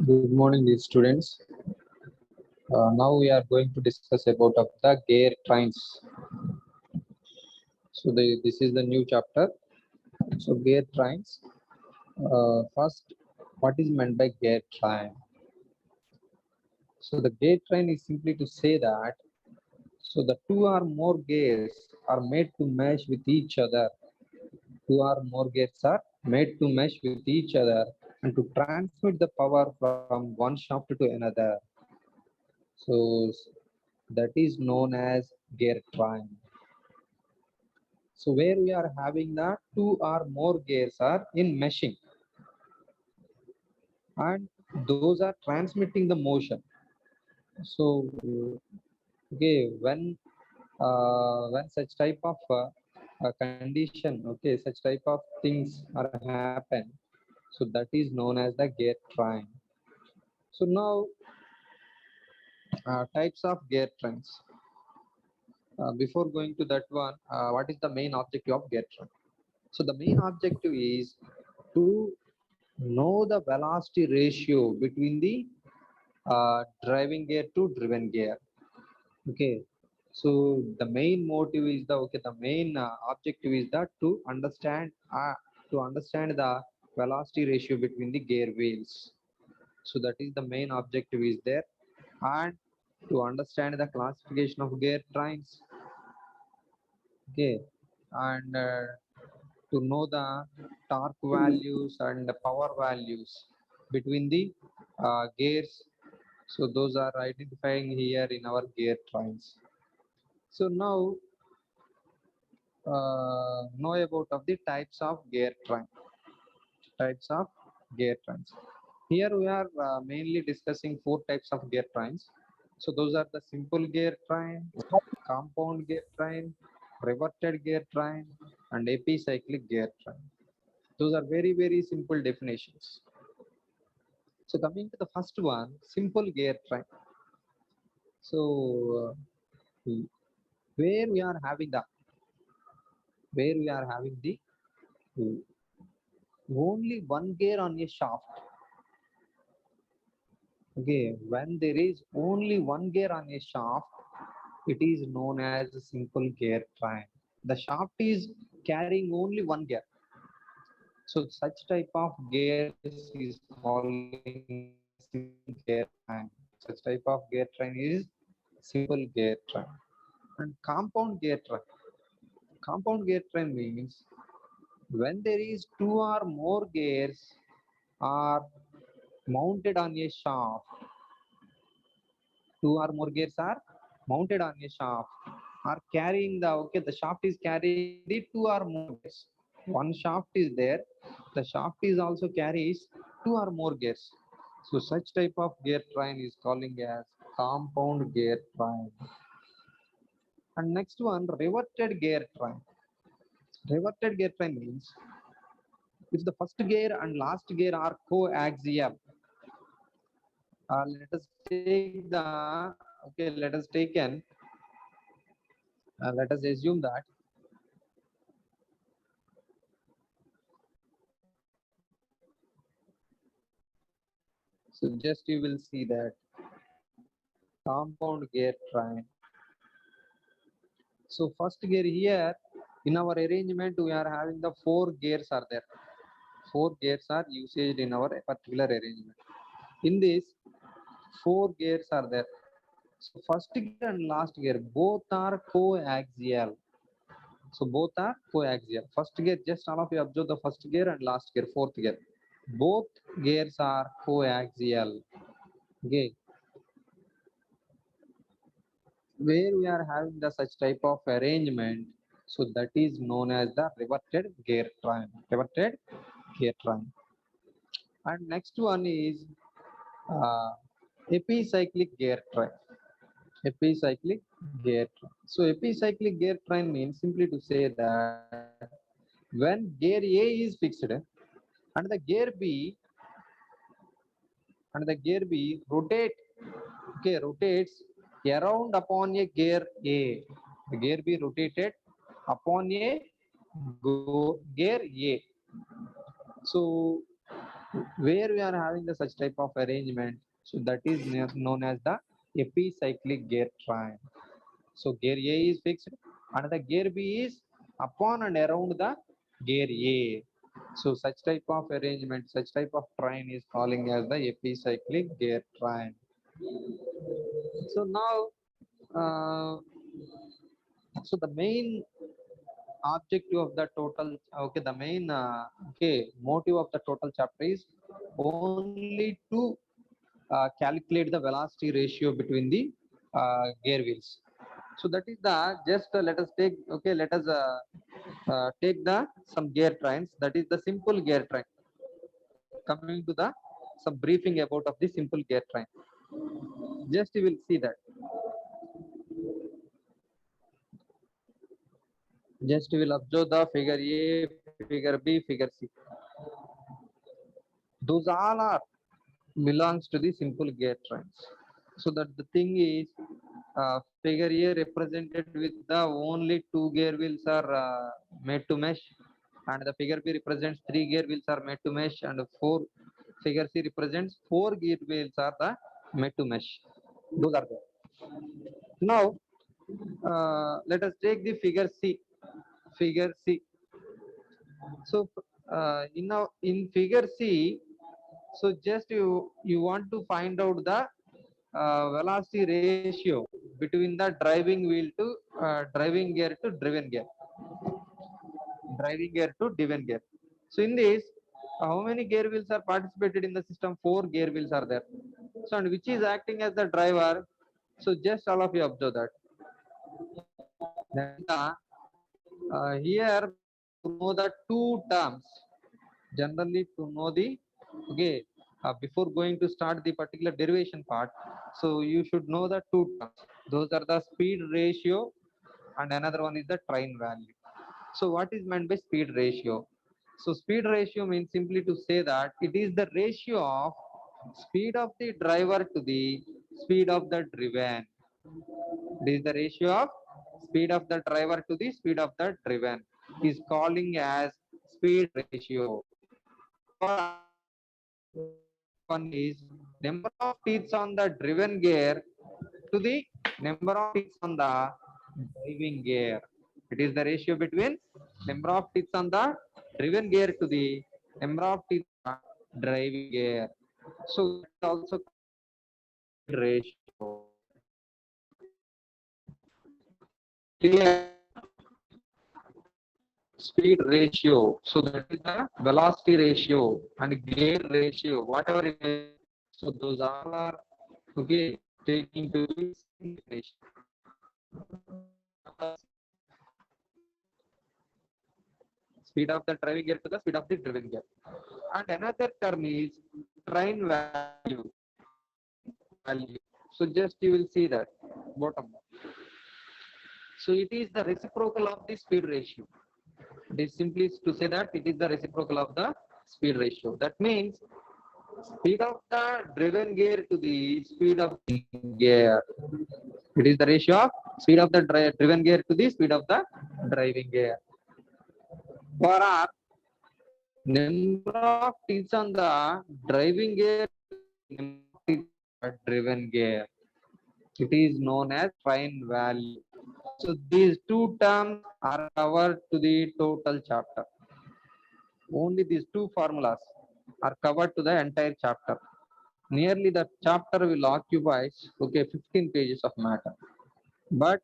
Good morning, dear students. Now we are going to discuss about of the gear trains. This is the new chapter. So gear trains. First, what is meant by gear train? So the gear train is simply to say that the two or more gears are made to mesh with each other. Two or more gears are made to mesh with each other and to transmit the power from one shaft to another. So that is known as gear train. So where we are having the two or more gears are in meshing, and those are transmitting the motion. So okay, when such type of condition, okay, such type of things are happen, so that is known as the gear train. So now types of gear trains. Before going to that one, what is the main objective of gear train? So the main objective is to know the velocity ratio between the driving gear to driven gear. Okay, so the main motive is the main objective is that to understand the velocity ratio between the gear wheels. So that is the main objective is there, and to understand the classification of gear trains. Okay, and to know the torque values and the power values between the gears. So those are identifying here in our gear trains. So now know about of the types of gear train. Types of gear trains. Here we are mainly discussing four types of gear trains. So those are the simple gear train, compound gear train, reverted gear train, and epicyclic gear train. Those are very simple definitions. So coming to the first one, simple gear train. So where we are having the where we are having the only one gear on a shaft. Okay, when there is only one gear on a shaft, it is known as a simple gear train. The shaft is carrying only one gear. So such type of gears is calling simple gear train. Such type of gear train is simple gear train. And compound gear train. Compound gear train means when there is two or more gears are mounted on a shaft, two or more gears are mounted on a shaft, are carrying the shaft is carrying the two or more gears. One shaft is there, the shaft is also carries two or more gears. So such type of gear train is calling as compound gear train. And next one, reverted gear train. Reverted gear train means if the first gear and last gear are coaxial. Let us take the let us assume that so just you will see that compound gear train. So first gear here in our arrangement we are having the four gears are there. Four gears are used in our particular arrangement. In this, four gears are there. So first gear and last gear both are coaxial. So both are coaxial. First gear, just all of you observe the first gear and last gear, fourth gear. Both gears are coaxial. Okay. Where we are having the such type of arrangement, so that is known as the reverted gear train. Reverted gear train. And next one is uh, epicyclic gear train. Epicyclic gear train. So epicyclic gear train means simply to say that when gear A is fixed and the gear B rotate, okay, rotates around upon a gear A. The gear B rotated upon a gear A. So where we are having the such type of arrangement, so that is known as the epicyclic gear train. So gear A is fixed, and the gear B is upon and around the gear A. So such type of arrangement, such type of train is calling as the epicyclic gear train. So now, uh, so the main objective of the total, okay, the main motive of the total chapter is only to calculate the velocity ratio between the gear wheels. So that is the just let us take, okay, let us take the some gear trains, that is the simple gear train. Coming to the some briefing about of the simple gear train, just you will see that, just you will observe the figure A, figure B, figure C. Those all are belongs to the simple gear trains. So that the thing is, figure A represented with the only two gear wheels are made to mesh, and the figure B represents three gear wheels are made to mesh, and four figure C represents four gear wheels are the made to mesh. Those are there. Now, let us take the figure C. Figure C. So, in figure C, so just you want to find out the velocity ratio between the driving wheel to driving gear to driven gear, driving gear to driven gear. So in this, how many gear wheels are participated in the system? Four gear wheels are there. So and which is acting as the driver? So just all of you observe that. That is the here to know the two terms. Generally to know the, okay, before going to start the particular derivation part, so you should know the two terms. Those are the speed ratio, and another one is the train value. So what is meant by speed ratio? So speed ratio means simply to say that it is the ratio of speed of the driver to the speed of the driven. It is the ratio of speed of the driver to the speed of the driven. Is calling as speed ratio. One is number of teeth on the driven gear to the number of teeth on the driving gear. It is the ratio between number of teeth on the driven gear to the number of teeth on the driving gear. So that is also ratio. Clear? Speed ratio. So that is the velocity ratio and gear ratio, whatever it is. So those all are, okay, taking to the same ratio. Speed of the driving gear to the speed of the driven gear. And another term is train value. Value. So just you will see that bottom. So it is the reciprocal of the speed ratio. It is simply to say that it is the reciprocal of the speed ratio. That means speed of the driven gear to the speed of the gear. It is the ratio of speed of the driven gear to the speed of the driving gear. For our number of teeth on the driving gear, number of teeth on the driven gear. It is known as train value. So these two terms are covered to the total chapter. Only these two formulas are covered to the entire chapter. Nearly the chapter will occupy, okay, 15 pages of matter. But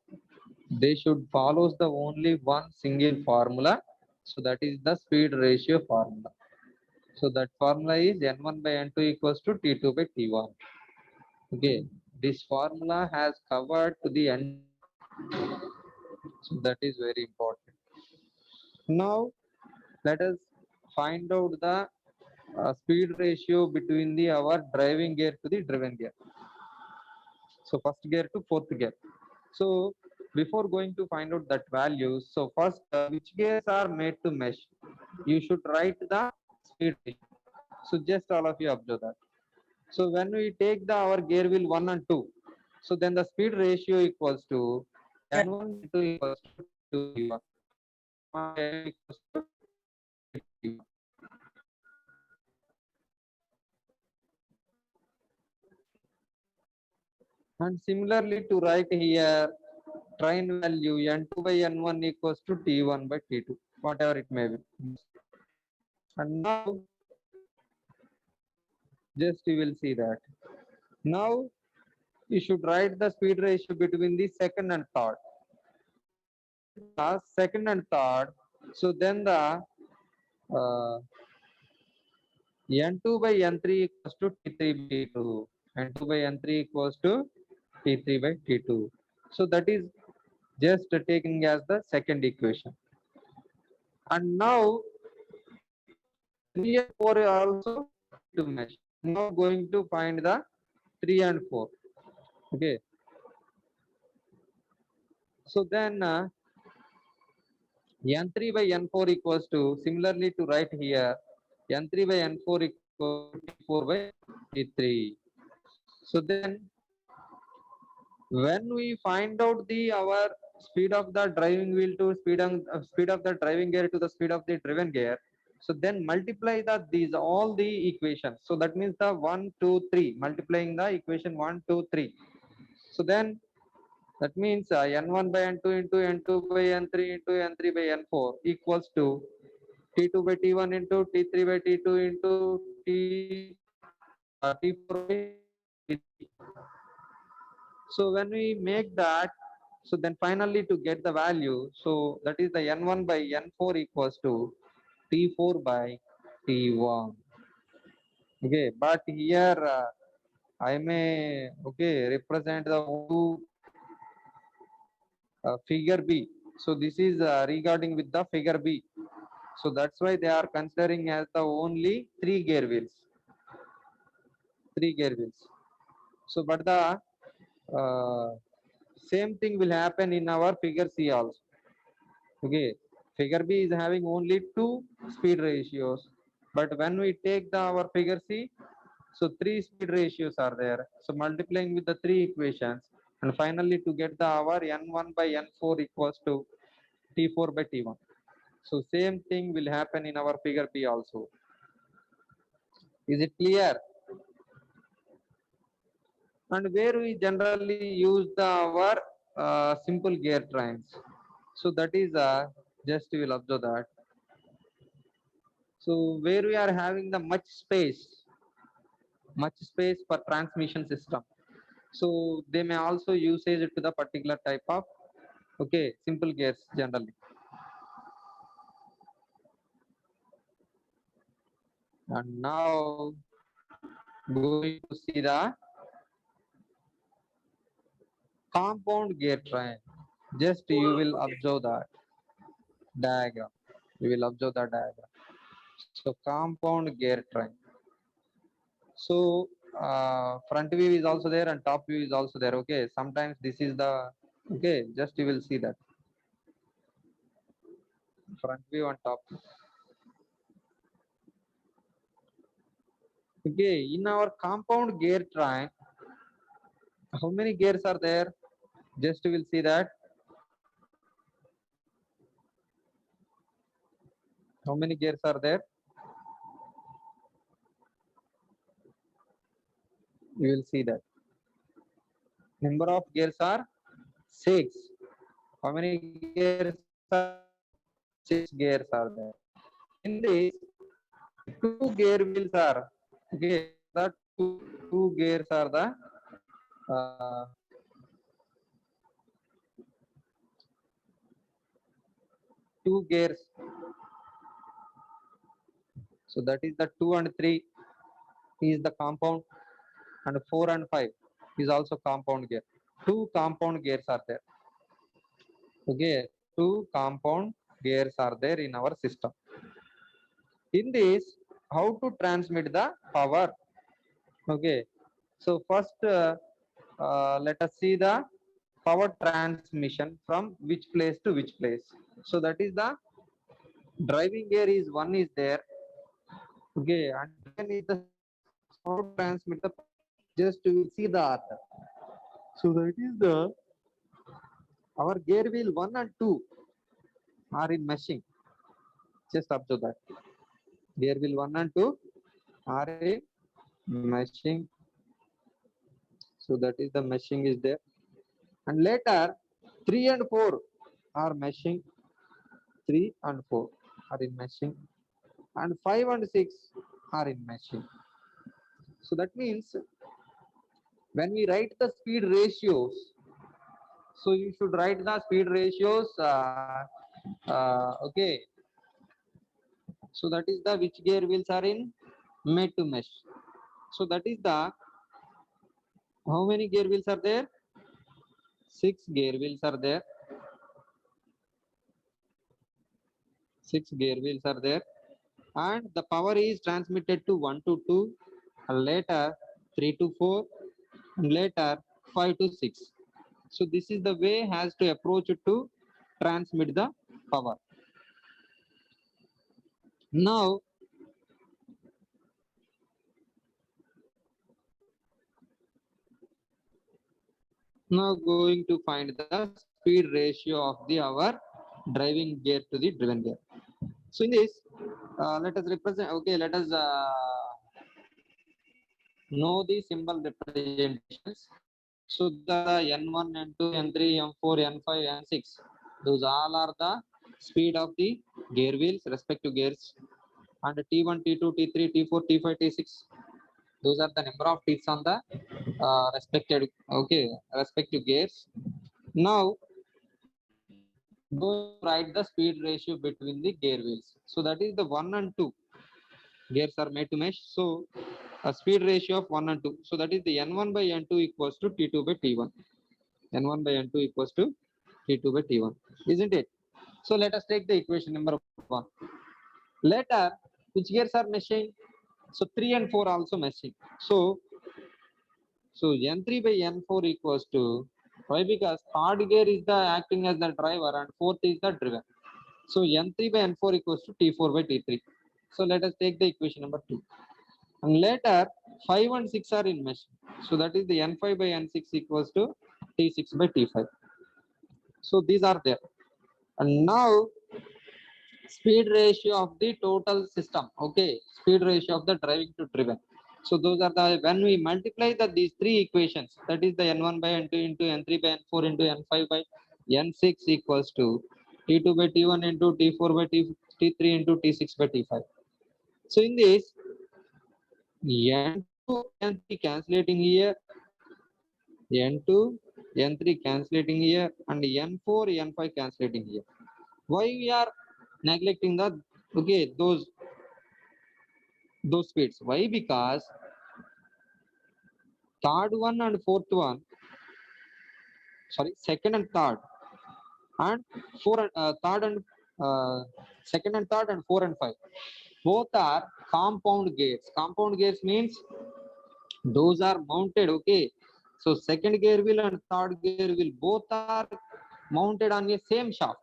they should follow the only one single formula. So that is the speed ratio formula. So that formula is N1 by N2 equals to T2 by T1. Okay, this formula has covered to the end. So that is very important. Now let us find out the speed ratio between the our driving gear to the driven gear. So first gear to fourth gear. So before going to find out that values, so first which gears are made to mesh? You should write the speed ratio. So just all of you observe that. So when we take the our gear wheel 1 and 2, so then the speed ratio equals to N1 by 2 equals to 2 T1. Equals to And similarly to write here, train value n2 by n1 equals to t1 by t2, whatever it may be. And now just you will see that. Now you should write the speed ratio between the second and third. Second and third. So then the uh, n2 by n3 equals to t3 by t2. N2 by n3 equals to t3 by t2. So that is just taking as the second equation. And now 3 and 4 are also to mesh. Now going to find the 3 and 4. Okay. So then n3 by n4 equals to, similarly to write here, n3 by n4 equals to t4 by t3. So then when we find out the our speed of the driving wheel to speed of the driving gear to the speed of the driven gear, so then multiply these all the equations. So that means the 1 2 3 multiplying the equation 1 2 3. So then that means n1 by n2 into n2 by n3 into n3 by n4 equals to t2 by t1 into t3 by t2 into t4 by t3. So when we make that, so then finally to get the value, so that is the n1 by n4 equals to t4 by t1. Okay, but here I may represent the figure B. So this is regarding with the figure B. So that's why they are considering as the only three gear wheels. So but the same thing will happen in our figure C also. Okay, figure B is having only two speed ratios, but when we take our figure C, so three speed ratios are there. So multiplying with the three equations, and finally to get our n1 by n4 equals to t4 by t1. So same thing will happen in our figure B also. Is it clear? And where we generally use our simple gear trains. So that is just you will observe that. So where we are having the much space for transmission system. So they may also use it to the particular type of simple gears generally. And now going to see the compound gear train. Just you will observe that diagram. You will observe the diagram. So compound gear train. So front view is also there and top view is also there. Okay, sometimes this is the just you will see that front view and top. Okay, in our compound gear train, how many gears are there? Just you will see that. How many gears are there? You will see that. Number of gears are 6. How many gears are 6 gears are there? In this, 2 gear wheels are the two gears are the uh, two gears. So that is the 2 and 3 is the compound, and 4 and 5 is also compound gear. Two compound gears are there. Okay, two compound gears are there in our system. In this, how to transmit the power? Okay, so first let us see the power transmission from which place to which place. So that is the driving gear is one is there. Okay, and then is the how to transmit the just to see the other. So that is the our gear wheel 1 and 2 are in meshing. Just observe that. Gear wheel 1 and 2 are in meshing. So that is the meshing is there. And later 3 and 4 are meshing. 3 and 4 are in meshing. And 5 and 6 are in meshing. So that means when we write the speed ratios, so you should write the speed ratios. Okay. So that is the which gear wheels are in made to mesh. So that is the how many gear wheels are there? 6 gear wheels are there. 6 gear wheels are there, and the power is transmitted to 1 to 2, and later 3 to 4, and later 5 to 6. So this is the way has to approach it to transmit the power. Now going to find the speed ratio of the our driving gear to the driven gear. So in this, let us represent. Okay, let us know the symbol representations. So the N1, N2, N3, N4, N5, N6. Those all are the speed of the gear wheels, respective gears. And T1, T2, T3, T4, T5, T6. Those are the number of teeth on the respective gears. Now go write the speed ratio between the gear wheels. So that is the 1 and 2 gears are made to mesh. So a speed ratio of 1 and 2. So that is the N1 by N2 equals to T2 by T1. N1 by N2 equals to T2 by T1. Isn't it? So let us take the equation number 1. Later, which gears are meshing? So 3 and 4 also meshing. So N3 by N4 equals to, why? Because third gear is the acting as the driver and fourth is the driven. So N3 by N4 equals to T4 by T3. So let us take the equation number 2. And later 5 and 6 are in mesh. So that is the N5 by N6 equals to T6 by T5. So these are there. And now speed ratio of the total system. Okay, speed ratio of the driving to driven. So those are the, when we multiply these three equations, that is the N1 by N2 into N3 by N4 into N5 by N6 equals to T2 by T1 into T4 by T3 into T6 by T5. So in this, N2, N3 calculating here, N2, N3 calculating here, and N4, N5 calculating here. Why we are neglecting the those speeds? Why? Because third one and fourth one, second and third, and third and second and third and 4 and 5, both are compound gears. Compound gears means those are mounted. Okay, so second gear wheel and third gear wheel both are mounted on a same shaft.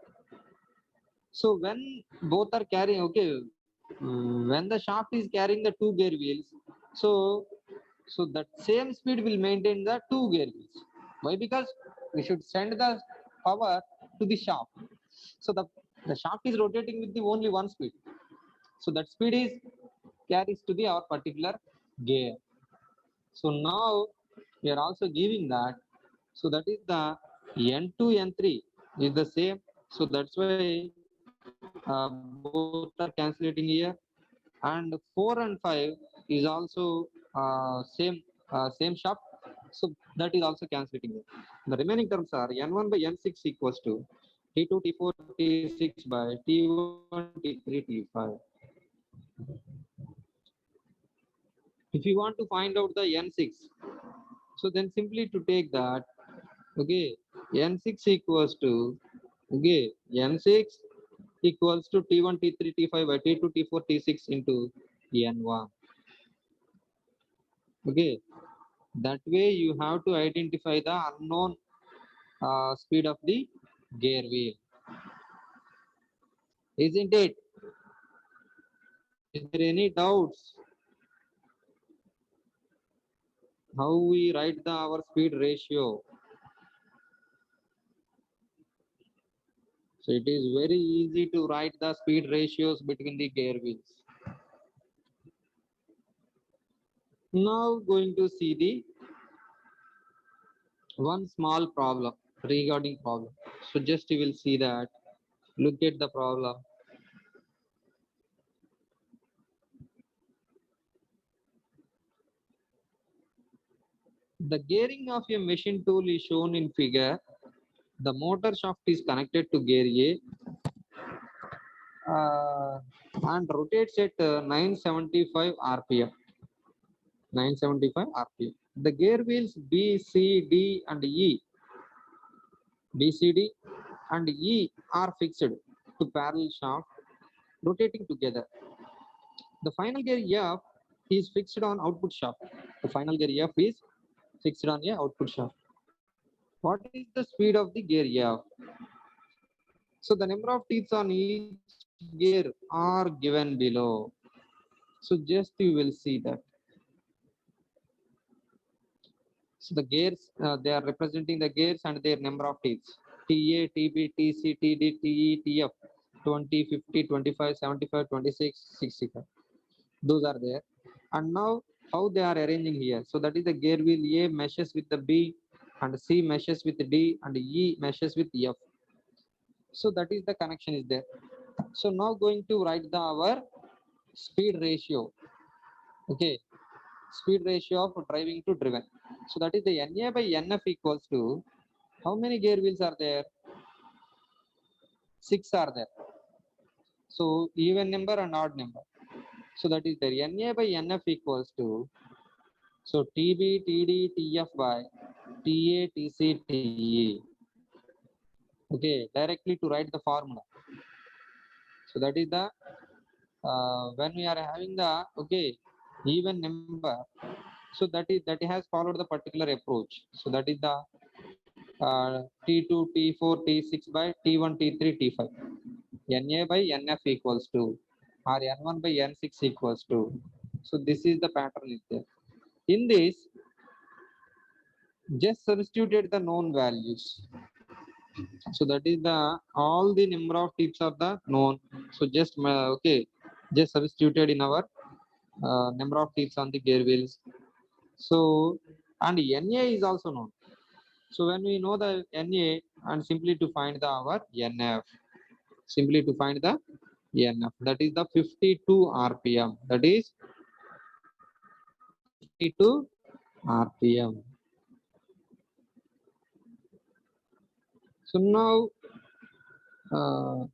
So when both are carrying, when the shaft is carrying the two gear wheels, so that same speed will maintain the two gear wheels. Why? Because we should send the power to the shaft. So the shaft is rotating with the only one speed. So that speed is carries to the our particular gear. So now we are also giving that. So that is the N2, N3 is the same. So that's why both are calculating here. And 4 and 5 is also same shaft. So that is also calculating here. The remaining terms are N1 by N6 equals to T2, T4, T6 by T1, T3, T5. If you want to find out the N6, so then simply to take that, okay, N6 equals to, N6 equals to T1, T3, T5 by T2, T4, T6 into N1. Okay, that way you have to identify the unknown speed of the gear wheel. Isn't it? Is there any doubts? How we write our speed ratio? So it is very easy to write the speed ratios between the gear wheels. Now going to see the one small problem regarding problem. So just you will see that. Look at the problem. The gearing of a machine tool is shown in figure. The motor shaft is connected to gear A and rotates at 975 rpm. 975 rpm. The gear wheels B, C, D, and E, B, C, D, and E are fixed to parallel shaft, rotating together. The final gear F is fixed on output shaft. The final gear F is fixed on a output shaft. What is the speed of the gear F? So the number of teeth on each gear are given below. So just you will see that. So the gears, they are representing the gears and their number of teeth. TA, TB, TC, TD, TE, TF, 20, 50, 25, 75, 26, 65. Those are there. And now how they are arranging here. So that is the gear wheel A meshes with the B and C meshes with D and E meshes with F. So that is the connection is there. So now going to write the our speed ratio. Okay, speed ratio of driving to driven. So that is the NA by NF equals to how many gear wheels are there? 6 are there. So even number and odd number. So that is there. NA by NF equals to so TB, TD, TF by TA, TC, TE. Okay, directly to write the formula. So that is the when we are having the okay even number. So that has followed the particular approach. So that is the T2, T4, T6 by T1, T3, T5. NA by NF equals to or N1 by N6 equals to. So this is the pattern is there. In this, just substituted the known values. So that is the all the number of tips are the known. So just okay, just substituted in our number of tips on the gear wheels. So and NA is also known. So when we know the NA and simply to find the our NF, simply to find the NF, that is the 52 RPM. That is 52 RPM. So uh,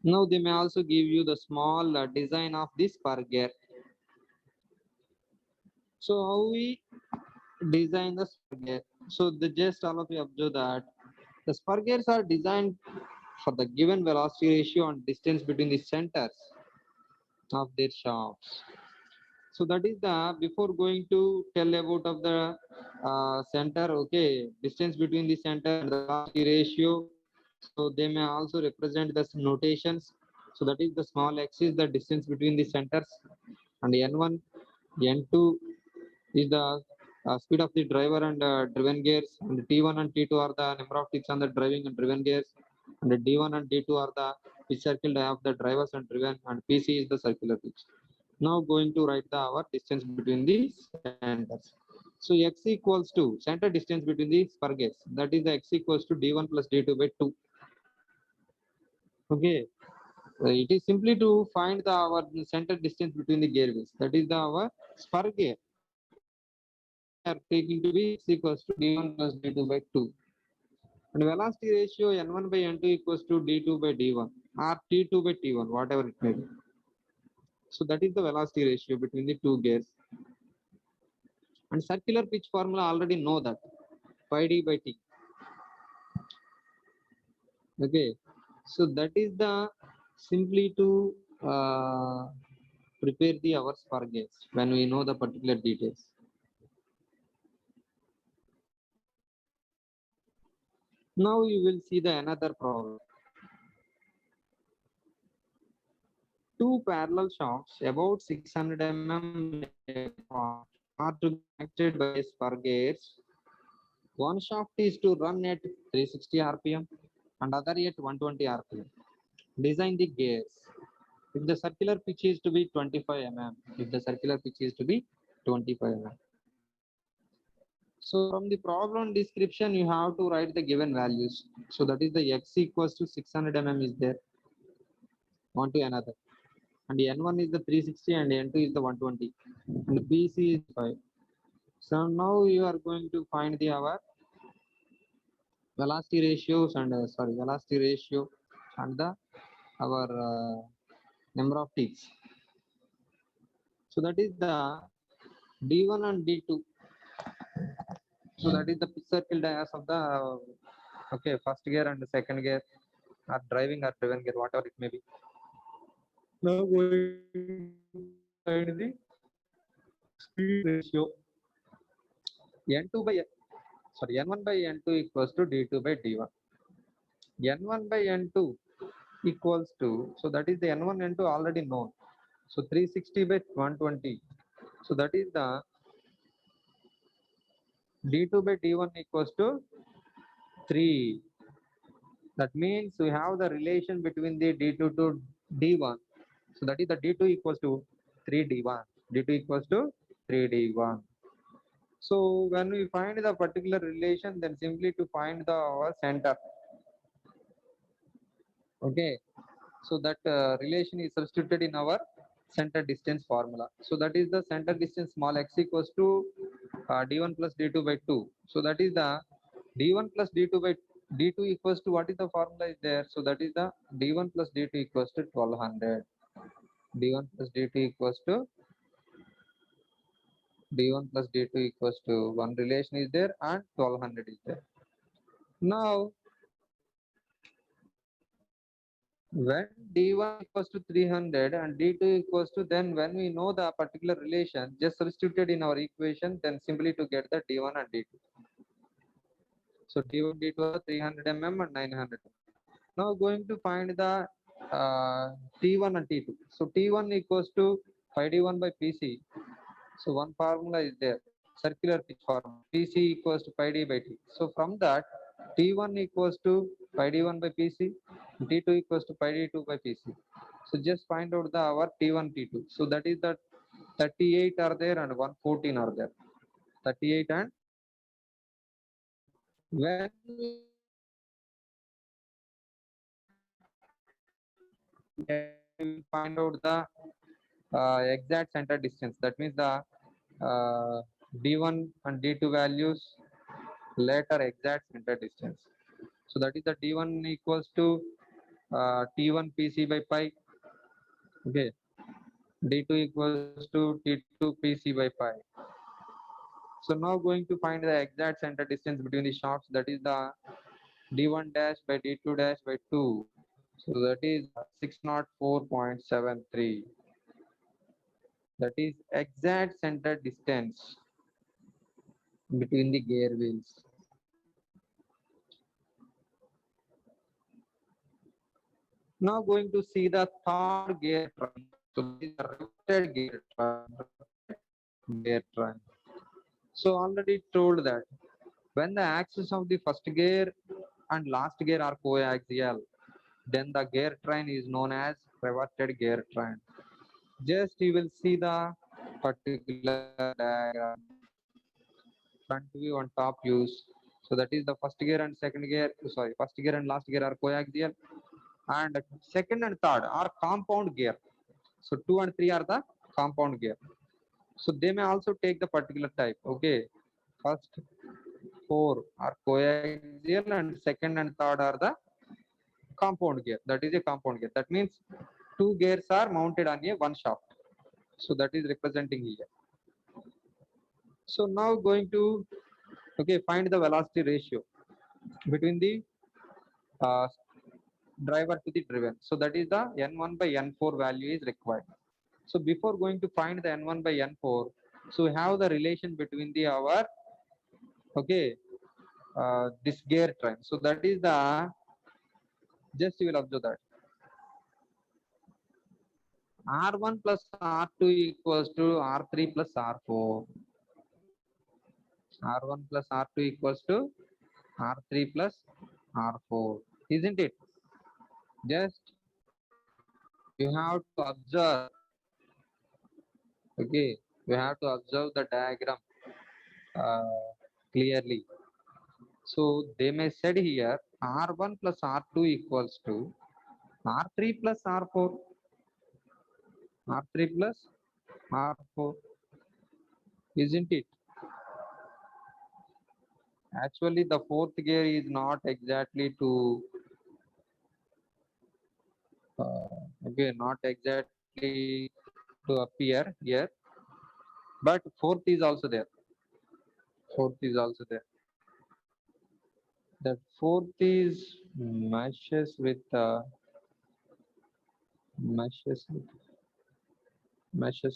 now they may also give you the small design of this spur gear. So how we design the spur gear? So the just all of you observe that the spur gears are designed for the given velocity ratio and distance between the centers of their shafts. So that is the before going to tell about of the center, okay, distance between the center and the velocity ratio. So they may also represent the notations. So that is the small x is the distance between the centers, and n1, n2 is the speed of the driver and driven gears, and T1 and T2 are the number of ticks on the driving and driven gears, and the D1 and D2 are the pitch circle of the drivers and driven, and PC is the circular pitch. Now going to write the our distance between the centers. So x equals to center distance between the spur gears. That is the x equals to D1 plus D2 by 2. Okay. It is simply to find the our center distance between the gear wheels. That is the our spur gear. Are taking to be x equals to D1 plus D2 by 2. And velocity ratio N1 by N2 equals to D2 by D1 or T2 by T1, whatever it may be. So that is the velocity ratio between the two gears. And circular pitch formula already know that pi d by t. Okay, so that is the simply to prepare the our spur gears when we know the particular details. Now you will see the another problem. Two parallel shafts about 600 mm apart are to be connected by spur gears. One shaft is to run at 360 rpm and other at 120 rpm. Design the gears. If the circular pitch is to be 25 mm, if the circular pitch is to be 25 mm. So from the problem description, you have to write the given values. So that is the x equals to 600 mm is there, one to another, and n1 is the 360 and n2 is the 120, and bc is 5. So now you are going to find the our velocity ratios and velocity ratio and the our number of ticks. So that is the d1 and d2. So that is the circle dias of the okay, first gear and the second gear, or driving or driven gear, whatever it may be. Now going to find the speed ratio. N2 by N1 by N2 equals to D2 by D1. N1 by N2 equals to, so that is the N1 N2 already known. So 360 by 120. So that is the D2 by D1 equals to 3. That means we have the relation between the D2 to D1. So that is the D2 equals to 3D1. D2 equals to 3D1. So when we find the particular relation, then simply to find the our center. Okay. So that relation is substituted in our center distance formula. So that is the center distance small x equals to d1 plus d2 by 2. So that is the d1 plus d2 by d2 equals to, what is the formula is there? So that is the d1 plus d2 equals to 1200. d1 plus d2 equals to d1 plus d2 equals to, one relation is there and 1200 is there. Now when d1 equals to 300 and d2 equals to, then when we know the particular relation, just substituted in our equation, then simply to get the d1 and d2. So d1 d2 are 300 mm and 900. Now going to find the t1 and t2. So t1 equals to pi d1 by pc. So one formula is there, circular pitch formula, pc equals to pi d by t. So from that, t1 equals to pi d1 by pc, t2 equals to pi d2 by pc. So just find out the our t1 t2. So that is the 38 are there and 114 are there, 38 and when we find out the exact center distance, that means the d1 and d2 values later exact center distance. So that is the d1 equals to t1 pc by pi. Okay, d2 equals to t2 pc by pi. So now going to find the exact center distance between the shafts, that is the d1 dash by d2 dash by 2. So that is 604.73. That is exact center distance between the gear wheels. Now going to see the third gear train. So that is the rotated gear train. Gear train. So already told that when the axis of the first gear and last gear are coaxial, then the gear train is known as reverted gear train. Just you will see the particular diagram, front view and top views. So that is the first gear and second gear, sorry, first gear and last gear are coaxial, and second and third are compound gear. So 2 and 3 are the compound gear. So they may also take the particular type. Okay, first 4 are coaxial and second and third are the compound gear. That is a compound gear. That means two gears are mounted on a one shaft. So that is representing here. So now going to find the velocity ratio between the uh, driver to the driven. So that is the n1 by n4 value is required. So before going to find the n1 by n4, so we have the relation between the our this gear train. So that is the, just you will observe that R1 plus R2 equals to R3 plus R4. R1 plus R2 equals to R3 plus R4, isn't it? Just you have to observe. Okay, we have to observe the diagram clearly. So they may said here R1 plus R2 equals to R3 plus R4, R3 plus R4, isn't it? Actually, the fourth gear is not exactly to okay, not exactly to appear here, but fourth is also there. Fourth is also there. That fourth is meshes with meshes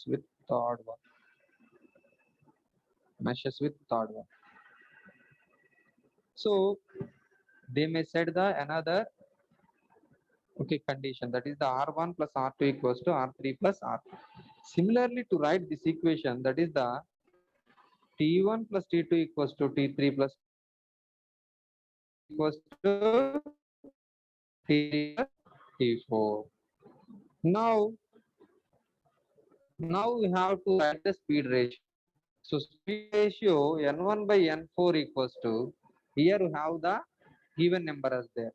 with third one, meshes with third one. So they may set the another okay condition, that is the R1 plus R2 equals to R3 plus R2. Similarly, to write this equation, that is the T1 plus T2 equals to T3 plus equals to T3 plus T4. Now, now we have to write the speed ratio. So speed ratio N1 by N4 equals to, here we have the given number as there.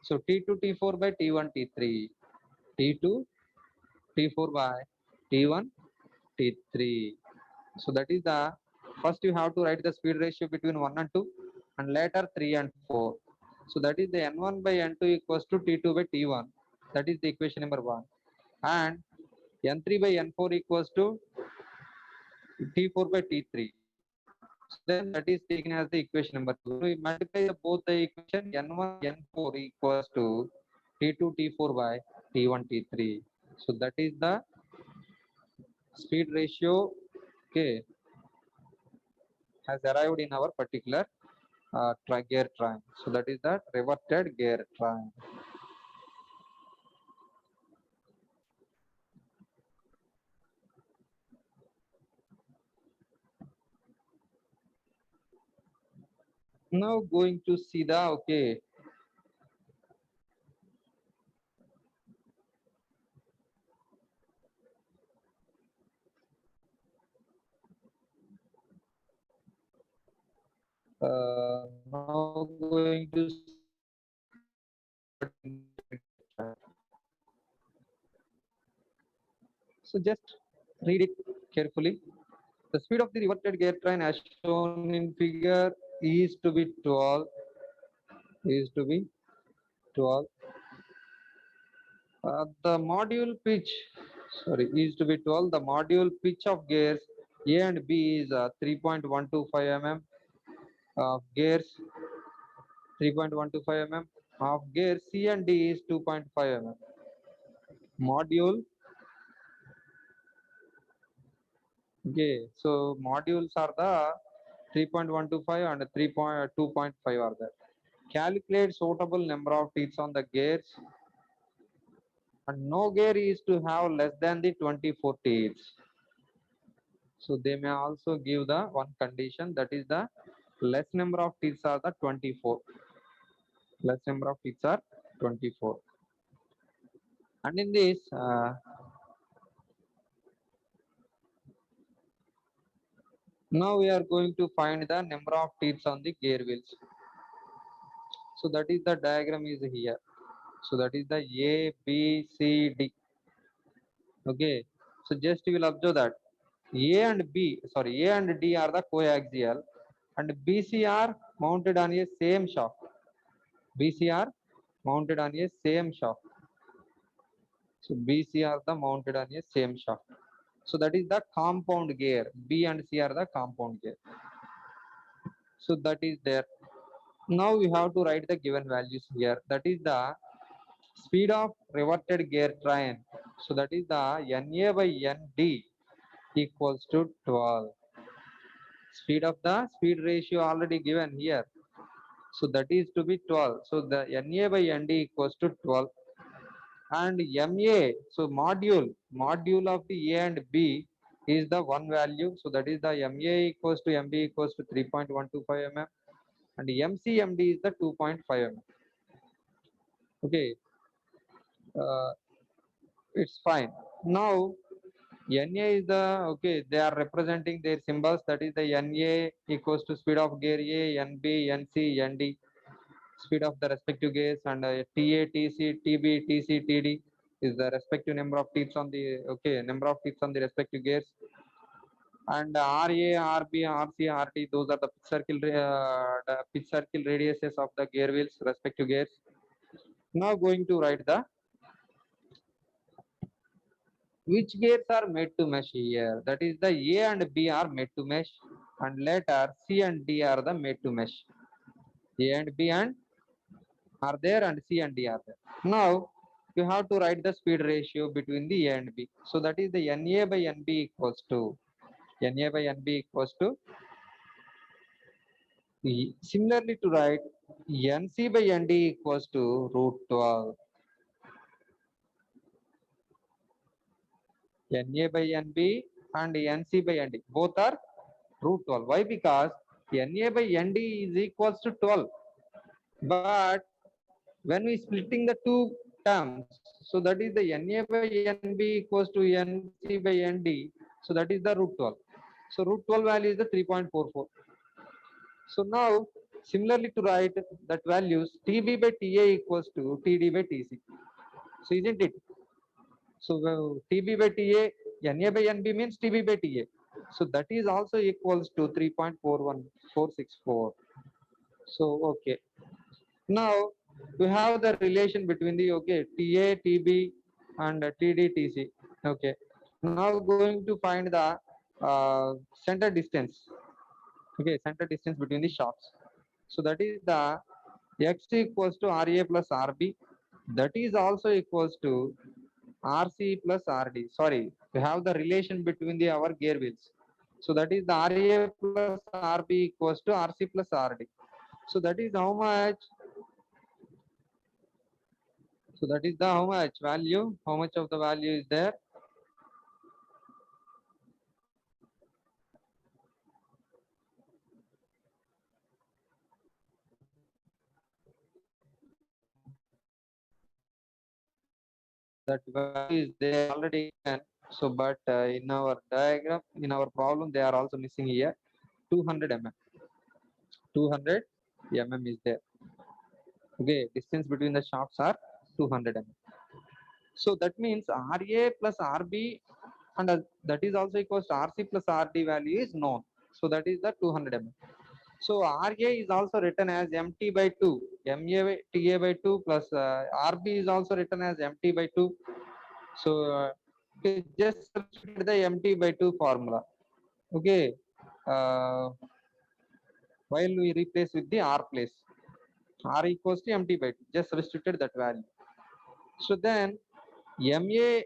So T2 T4 by T1 T3, T2 T4 by T1 T3. So that is the first you have to write the speed ratio between 1 and 2 and later 3 and 4. So that is the N1 by N2 equals to T2 by T1. That is the equation number 1. And N3 by N4 equals to T4 by T3. So then that is taken as the equation number 2. So we multiply both the equation N1 N4 equals to T2 T4 by T1 T3. So that is the speed ratio, okay, has arrived in our particular gear train. So that is the reverted gear train. Now going to see the okay. Now going to so just read it carefully. The speed of the reverted gear train as shown in figure is to be 12, is to be 12. The module pitch, sorry, is to be 12. The module pitch of gears A and B is 3.125 mm. Gears 3.125 mm. Of gears C and D is 2.5 mm. Module, okay, so modules are the 3.125 and 3.2.5 are there. Calculate suitable number of teeth on the gears, and no gear is to have less than the 24 teeth. So they may also give the one condition, that is the less number of teeth are the 24. Less number of teeth are 24. And in this, now we are going to find the number of teeth on the gear wheels. So that is the diagram is here. So that is the A, B, C, D. Okay. So just you will observe that A and B, sorry, A and D are the coaxial, and BC are mounted on a same shaft. BC are mounted on a same shaft. So BC are the mounted on a same shaft. So that is the compound gear. B and C are the compound gear. So that is there. Now we have to write the given values here. That is the speed of reverted gear train. So that is the NA by ND equals to 12. Speed of the speed ratio already given here. So that is to be 12. So the NA by ND equals to 12. And MA, so module of the A and B is the one value. So that is the MA equals to MB equals to 3.125 mm, and MCMD is the 2.5 mm. Okay, uh, it's fine. Now NA is the, okay, they are representing their symbols, that is the NA equals to speed of gear A, NB, NC, ND, speed of the respective gears, and TA, TC, TB, TC, TD is the respective number of teeth on the, okay, number of teeth on the respective gears, and RA, RB, RC, RT, those are the pitch circle radiuses of the gear wheels, respective gears. Now going to write the which gears are made to mesh here. That is the A and B are made to mesh, and later C and D are the made to mesh. A and B and are there, and C and D are there. Now you have to write the speed ratio between the A and B. So that is the NA by NB equals to NA by NB equals to, similarly to write NC by ND equals to root 12. NA by NB and NC by ND both are root 12. Why? Because NA by ND is equals to 12. But when we splitting the two terms, so that is the NA by NB equals to NC by ND. So that is the root 12. So root 12 value is the 3.44. So now similarly to write that values, TB by TA equals to TD by TC. So isn't it? So TB by TA, NA by NB means TB by TA. So that is also equals to 3.41464. So okay. Now we have the relation between the, okay, TA, TB and TD, TC. Okay. Now going to find the center distance. Okay, center distance between the shafts. So that is the X equals to RA plus RB. That is also equals to RC plus RD. Sorry, we have the relation between the our gear wheels. So that is the RA plus RB equals to RC plus RD. So that is how much. So that is the how much value. How much of the value is there? That value is there already. So, but in our diagram, in our problem, they are also missing here. 200 mm. 200 mm is there. Okay, distance between the shafts are 200 mm. So that means RA plus RB and that is also equals to RC plus RD value is known. So that is the 200 mm. So RA is also written as MT by 2, MA TA by 2 plus RB is also written as MT by 2. So just substitute the MT by 2 formula. Okay. While we replace with the R place. R equals to MT by 2. Just substituted that value. So then MA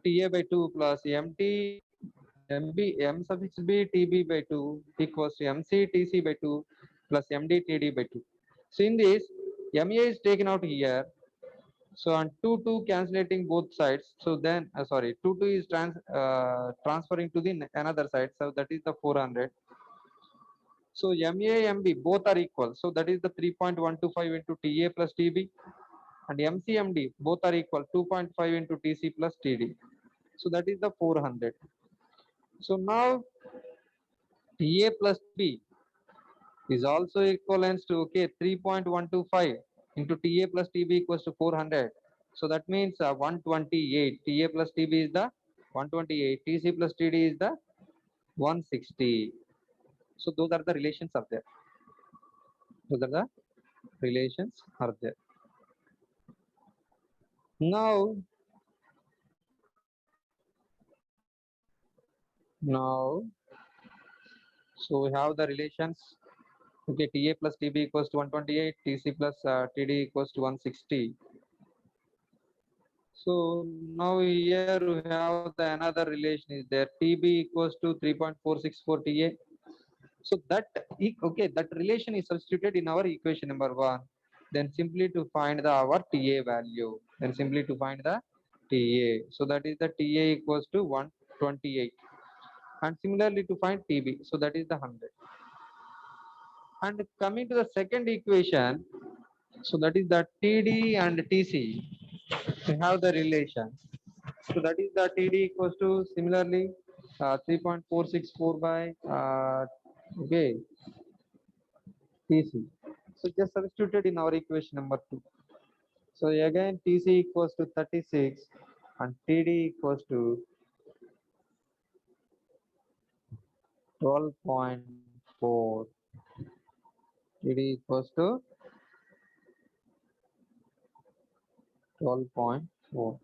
TA by 2 plus MT MB M suffix B TB by 2 equals to MC TC by 2 plus MD TD by 2. So in this, MA is taken out here. So on 2 cancellating both sides. So then sorry, 2 is transferring to the another side. So that is the 400. So MA MB both are equal. So that is the 3.125 into TA plus TB, and MCMD both are equal 2.5 into TC plus TD. So that is the 400. So now TA plus B is also equivalent to, okay, 3.125 into TA plus TB equals to 400. So that means 128. TA plus TB is the 128. TC plus TD is the 160. So those are the relations are there. Those are the relations are there. Now so we have the relations. Okay, TA plus TB equals to 128, TC plus TD equals to 160. So now here we have the another relation is there. TB equals to 3.464 TA. So that, okay, that relation is substituted in our equation number 1. Then simply to find the our TA value. Then simply to find the TA. So that is the TA equals to 128. And similarly to find TB. So that is the 100. And coming to the second equation, so that is the TD and TC. We have the relation. So that is the TD equals to similarly 3.464 by okay TC. So just substituted in our equation number 2. So again TC equals to 36 and TD equals to 12.4. TD equals to 12.4.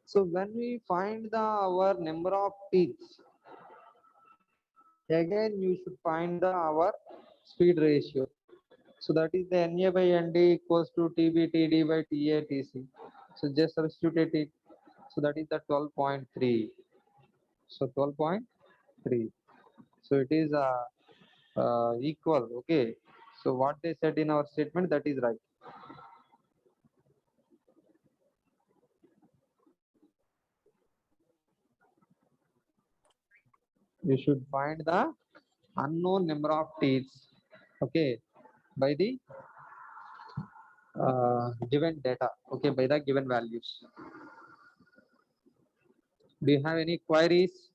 So when we find our number of teeth, again you should find our speed ratio. So that is the NA by ND equals to TB TD by TA TC. So just substitute it. So that is the 12.3. So 12.3. So it is equal. Okay. So what they said in our statement, that is right. You should find the unknown number of teeth. Okay, by the given data. Okay, by the given values. Do you have any queries?